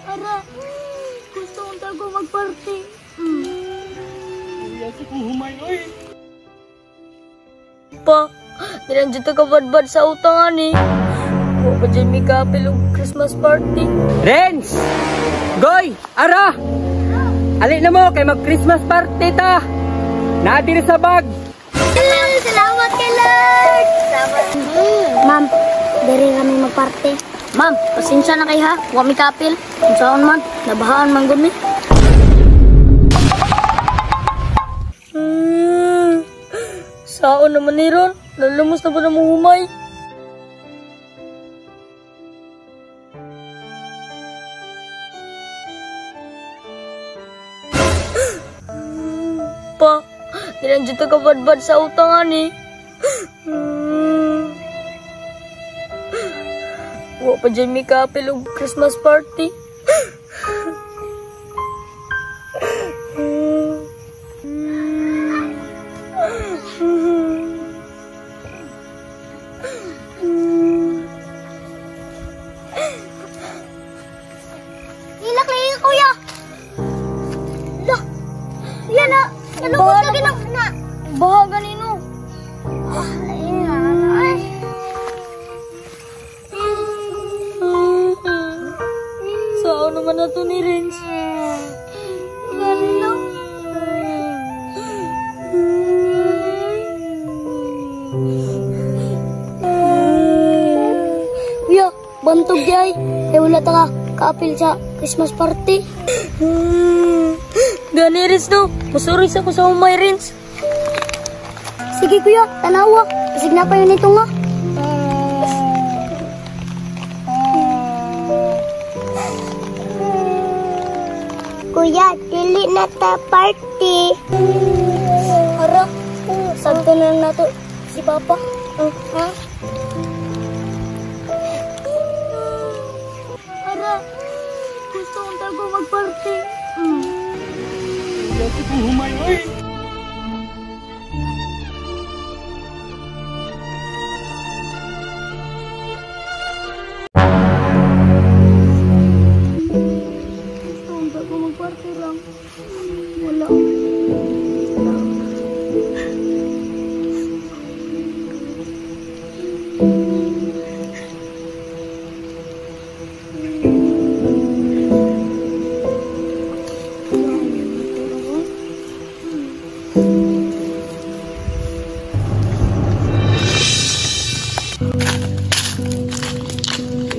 Ara, gusto kong tago mag-party. Iya si kong humay, oy. Pa, nilang dito ka bad-bad sa utangan eh. Huwag pa dyan may kapil o Christmas party. Renz! Goy! Ara! Ali na mo kay mag-Christmas party ta! Nadir sa bag! Salamat kay Lord! Salamat. Ma'am, dari kami mag-party. Ma'am, pasensya na kay ha. Huwag may kapil. Kung saan man, nabahaan man gumi. Saan naman ni Ron? Nalamos na ba na mong humay? Pa, nilang ka bad-bad sa utangan eh. Huwag pa dyan may kapil o Christmas party. Ilak lagi kuya. Lah, yan na. Nalubos lagi ng na. Baha ganino. Ay. Saan naman na to ni Renz? Ganino. Kuya, bantog yay. Eh wala ta ka kaapil sa Christmas party. Gani Renz no. Masuris ako sa umay Renz. Sige kuya, tanawa. Isig na pa yun ito nga. Kuya, dili na ta party. Hara, sabto na lang nato si Papa. Hara, gusto kong tago mag-party. Iya si kong humay, oy. Wala.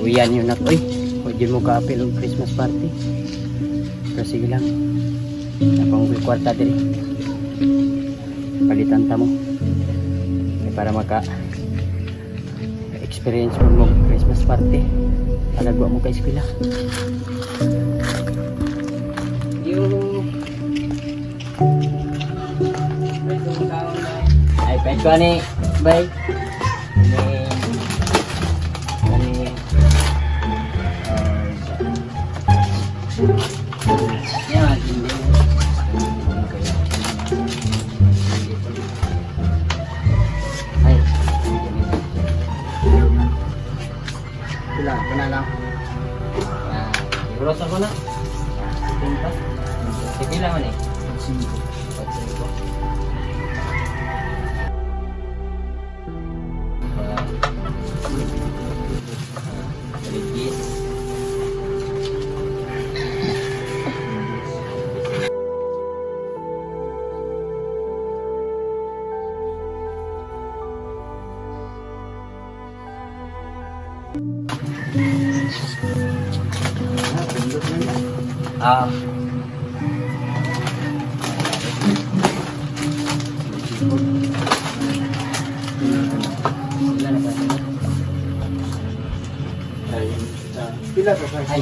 Uyan yun na, oy. Huwag yun mo ka-apil ang Christmas party. Pero sige lang. Napang may kwarta din. Palitan ta mo. Kaya para maka-experience mo Christmas party. Palagwa mo ka eskwela. Ay, pwede ko ni. Bye. Berosa ko na. Tinta. Sige lang man eh. Pila ka sa ay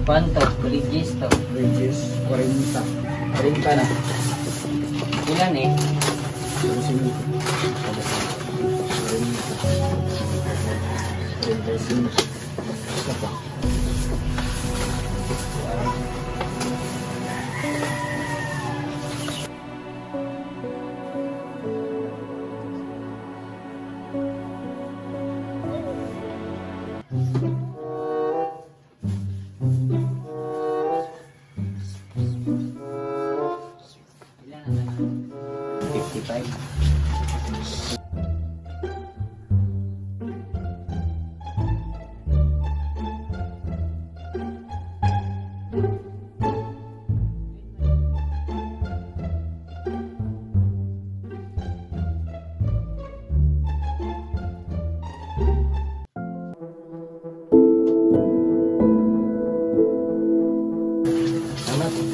Panto, Regis to. Regis, 40. 40 na. Ilan eh? 35. Isa pa.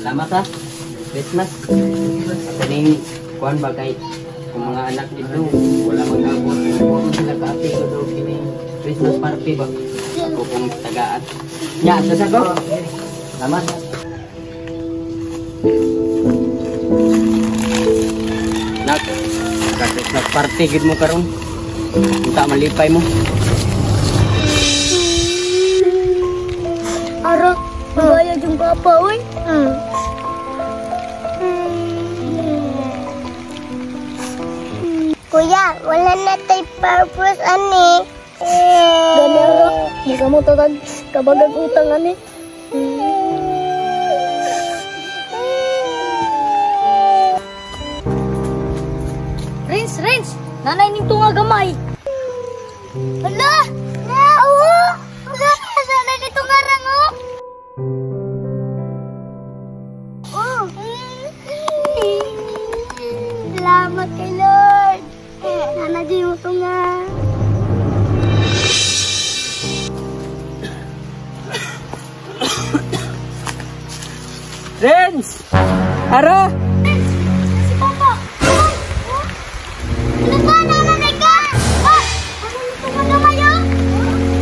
Salamat ha. Christmas. Kaning kuan ba kay kung mga anak dito wala mag-abot. Kung sila ka-apil ko daw kini Christmas party ba? Ako kung tagaan. Ya, sasago. Salamat. Nak, Christmas party gid mo karon. Unta malipay mo. Ara, magaya yung papa, oy. Kuya, wala na tayo purpose, ani. Gani, Ara. Hindi ka mo tatag kabagang utang, ani. Rins! Nanay ning tunga gamay. Hala! Oo! Wala na sana dito nga rango. Oh! Salamat kay Lord. Sana di mo ito nga. Renz! Ara! Si Papa! Ano ba? Nananay ka? Ah! Ano nito nga naman yun?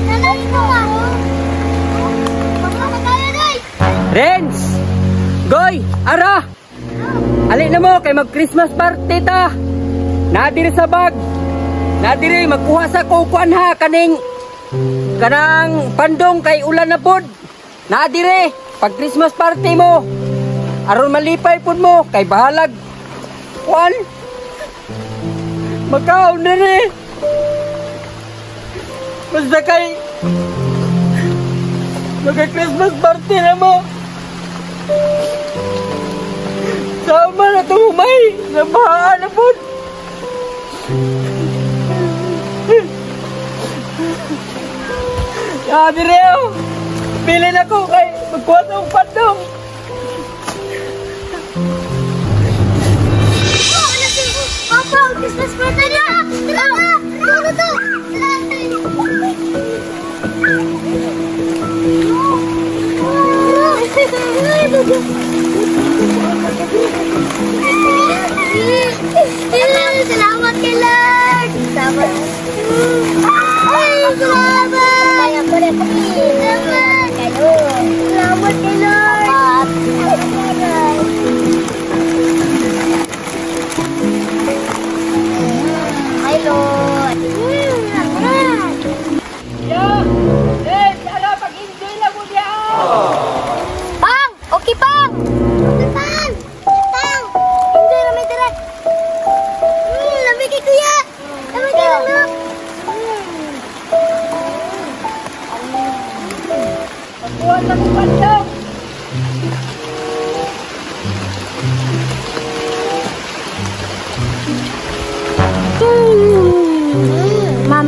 Nanay mo nga. Papa, magkaya doy! Renz! Goy! Ara! Ali na mo kay mag-Christmas party ta! Nadiri sa bag! Nadiri magkuha sa kukuan ha kanang pandong kay ulan na pod! Nadiri! Pag Christmas party mo! Aron malipay pod mo kay bahalag! Kuan! Makaon na rin! Basta kay mag-Christmas party na mo! Sama na tumumay! Nabahaan na po! Sabi rin! Bilin ako kay magkuha ng pandong! Oh, ano si Papa? Christmas birthday niya! Tara ka! Tara to! Salamat kay Lord! Salamat! Ay, salamat! Kaya ko rin kami! Salamat! Salamat kay Lord! Hi, Lord! Pang! Okay, Pang! Pang! Pang! Enjoy namin tara! Lamig kay Kuya! Lamig kay lang! Magkuha ng pandong! Ma'am,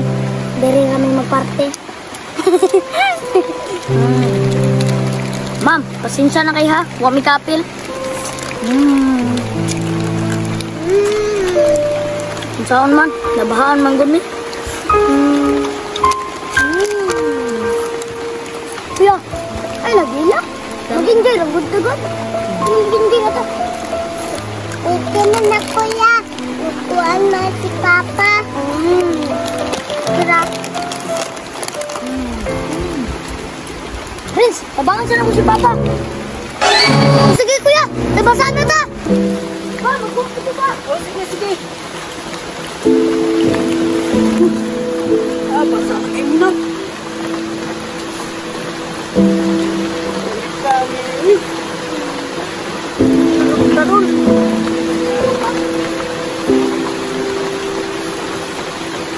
diri kami magparte. Ma'am, pasensya na kayo ha. Huwag may kapil. Kung saan man, nabahaan man gud mi. Kuya! Ay, nagila! Mag-enjoy lang good to good! Mag-enjoy na to! Okay na Kuya! Upuan mo si Papa! Sarap! Prince, tabangan siya na mo si Papa. Sige Kuya! Nabasaan na ta! Pa, magpupunta ka. Oh, sige. Basa kayo muna. Tanol.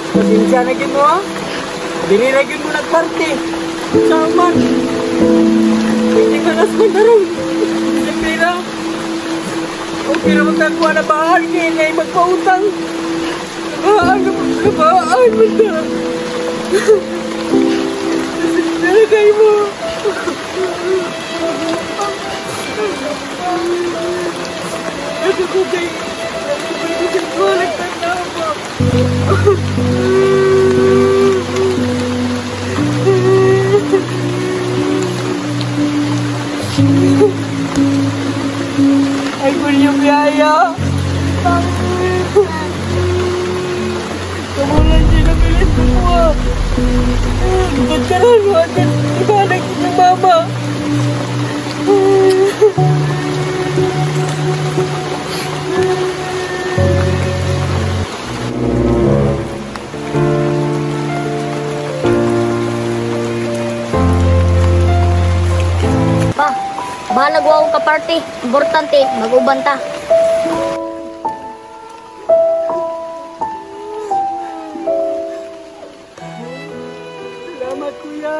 Pasensya na gin mo ha. Dili na gin mo nagparty. Saman. Hindi ka nas mo na rin. Siyempre na. Okay na magkakuha na bahan kayo na magpautang. Nabahaan mo na. Nalagay mo. Nagkakugay. Nagkakugay. Tungkol ka lang, agad. Ibalag ng mama. Pa, balag wa akong kaparty. Importante, mag-uban ta. Salamat, kuya.